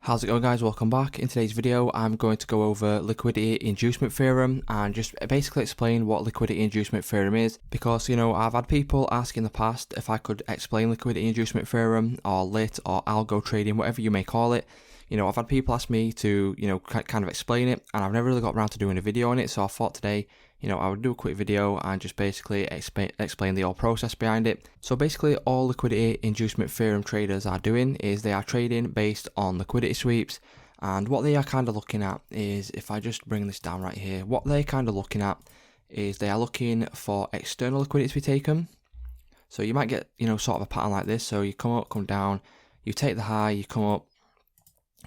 How's it going, guys? Welcome back. In today's video I'm going to go over Liquidity Inducement Theorem and just basically explain what Liquidity Inducement Theorem is, because I've had people ask in the past if I could explain Liquidity Inducement Theorem or lit or algo trading, whatever you may call it. I've had people ask me to kind of explain it, and I've never really got around to doing a video on it, so I thought today I would do a quick video and just basically explain the whole process behind it. So basically all Liquidity Inducement Theorem traders are doing is they are trading based on liquidity sweeps, and what they are kind of looking at is, if I just bring this down right here, what they're kind of looking at is they are looking for external liquidity to be taken. So you might get sort of a pattern like this, so you come up, come down, you take the high, you come up,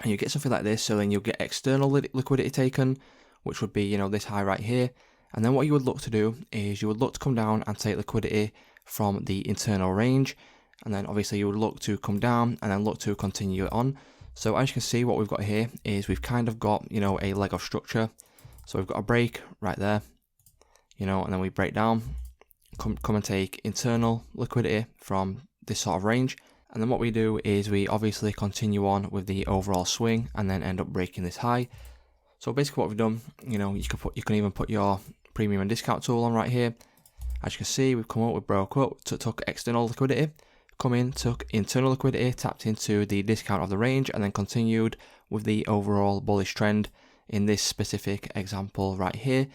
and you get something like this. So then you'll get external liquidity taken, which would be this high right here. And then what you would look to do is you would look to come down and take liquidity from the internal range, and then obviously you would look to come down and then look to continue it on. So as you can see, what we've got here is we've kind of got a leg of structure. So we've got a break right there, and then we break down, come and take internal liquidity from this sort of range. And then what we do is we obviously continue on with the overall swing and then end up breaking this high. So basically what we've done, you can even put your premium and discount tool on right here. As you can see, we've come up, we broke up, took external liquidity, come in, took internal liquidity, tapped into the discount of the range, and then continued with the overall bullish trend in this specific example right here.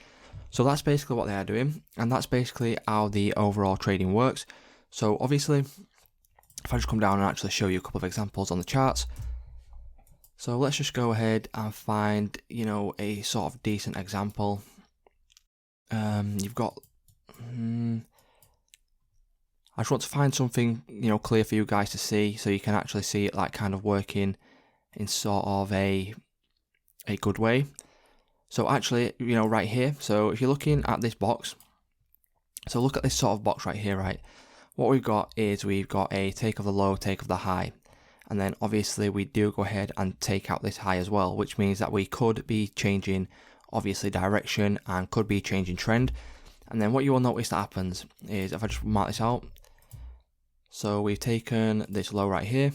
So that's basically what they are doing, and that's basically how the overall trading works. So obviously, if I just come down and actually show you a couple of examples on the charts. So let's just go ahead and find, a sort of decent example. You've got, I just want to find something, clear for you guys to see, so you can actually see it like kind of working in sort of a good way. So actually, right here, so if you're looking at this box, so look at this sort of box right here, right? What we've got is we've got a take of the low, take of the high. And then obviously we do go ahead and take out this high as well, which means that we could be changing obviously direction and could be changing trend. And then what you will notice that happens is, if I just mark this out, so we've taken this low right here,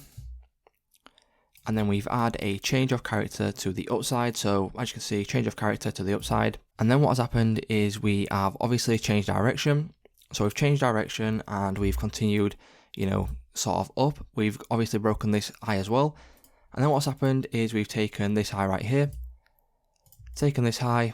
and then we've added a change of character to the upside. So as you can see, change of character to the upside. And then what has happened is we have obviously changed direction. So we've changed direction and we've continued, sort of up. We've obviously broken this high as well. And then what's happened is we've taken this high right here, taken this high,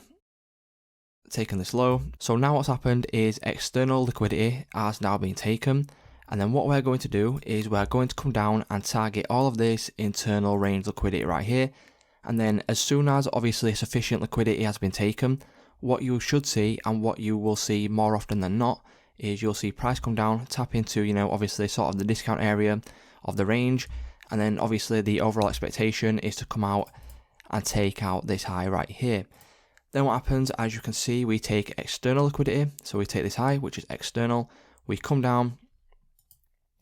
taken this low. So now what's happened is external liquidity has now been taken. And then what we're going to do is we're going to come down and target all of this internal range liquidity right here. And then as soon as obviously sufficient liquidity has been taken, what you should see, and what you will see more often than not, is you'll see price come down, tap into, obviously sort of the discount area of the range. And then obviously the overall expectation is to come out and take out this high right here. Then what happens, as you can see, we take external liquidity. So we take this high, which is external. We come down,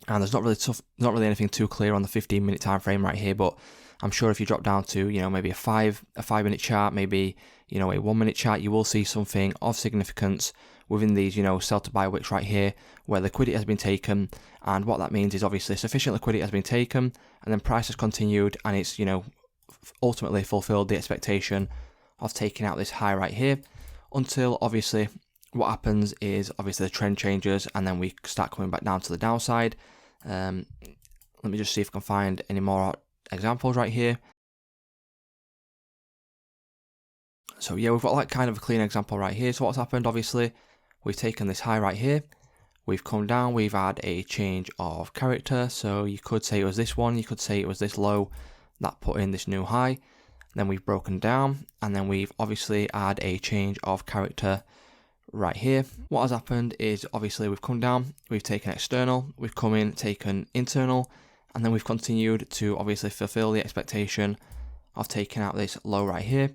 and there's not really anything too clear on the 15-minute time frame right here, but I'm sure if you drop down to maybe a 5-minute chart, maybe a 1-minute chart, you will see something of significance within these sell to buy wicks right here, where liquidity has been taken. And what that means is obviously sufficient liquidity has been taken, and then price has continued, and it's ultimately fulfilled the expectation of taking out this high right here, until obviously what happens is obviously the trend changes and then we start coming back down to the downside. Let me just see if I can find any more examples right here. So yeah, we've got like kind of a clean example right here. So what's happened, obviously we've taken this high right here, we've come down, we've had a change of character. So you could say it was this one, you could say it was this low that put in this new high. Then we've broken down, and then we've obviously had a change of character right here. What has happened is obviously we've come down, we've taken external, we've come in, taken internal, and then we've continued to obviously fulfill the expectation of taking out this low right here.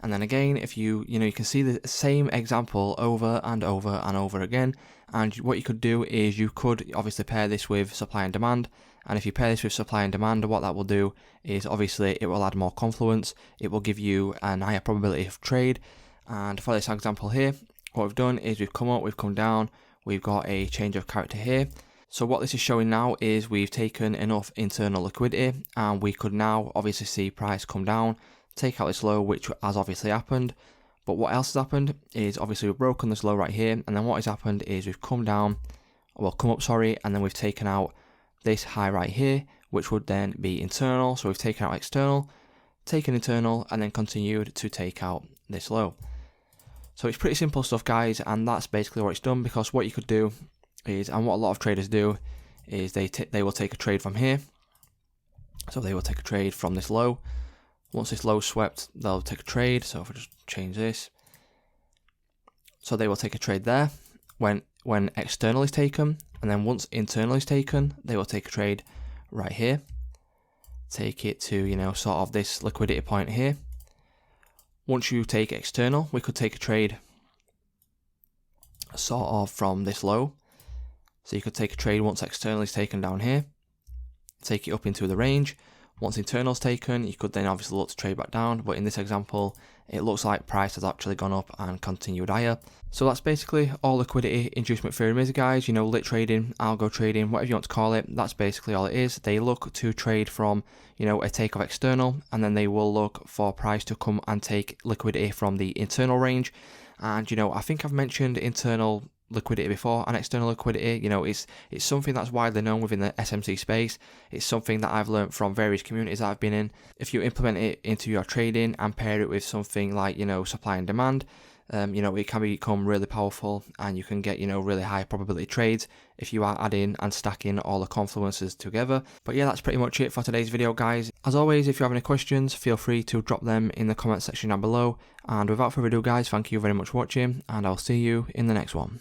And then again, if you can see the same example over and over and over again. And what you could do is you could obviously pair this with supply and demand. And if you pair this with supply and demand, what that will do is obviously it will add more confluence. It will give you a higher probability of trade. And for this example here, what we've done is we've come up, we've come down, we've got a change of character here. So what this is showing now is we've taken enough internal liquidity, and we could now obviously see price come down, take out this low, which has obviously happened. But what else has happened is obviously we've broken this low right here, and then what has happened is we've come down, well, come up, sorry, and then we've taken out this high right here, which would then be internal. So we've taken out external, taken internal, and then continued to take out this low. So it's pretty simple stuff, guys, and that's basically what it's done, because what you could do is, and what a lot of traders do, is they will take a trade from here. So they will take a trade from this low. Once this low is swept, they'll take a trade. So if I just change this, so they will take a trade there when external is taken, and then once internal is taken, they will take a trade right here, take it to, you know, sort of this liquidity point here. Once you take external, we could take a trade sort of from this low. So you could take a trade once external is taken down here, take it up into the range. Once internal is taken, you could then obviously look to trade back down, but in this example, it looks like price has actually gone up and continued higher. So that's basically all liquidity inducement theorem is, guys. You know, lit trading, algo trading, whatever you want to call it, that's basically all it is. They look to trade from, you know, a take of external, and then they will look for price to come and take liquidity from the internal range. And, you know, I think I've mentioned internal liquidity before, and external liquidity, you know, it's something that's widely known within the SMC space. It's something that I've learned from various communities that I've been in. If you implement it into your trading and pair it with something like, you know, supply and demand, you know, it can become really powerful, and you can get, you know, really high probability trades if you are adding and stacking all the confluences together. But yeah, that's pretty much it for today's video, guys. As always, if you have any questions, feel free to drop them in the comment section down below. And without further ado, guys, thank you very much for watching, and I'll see you in the next one.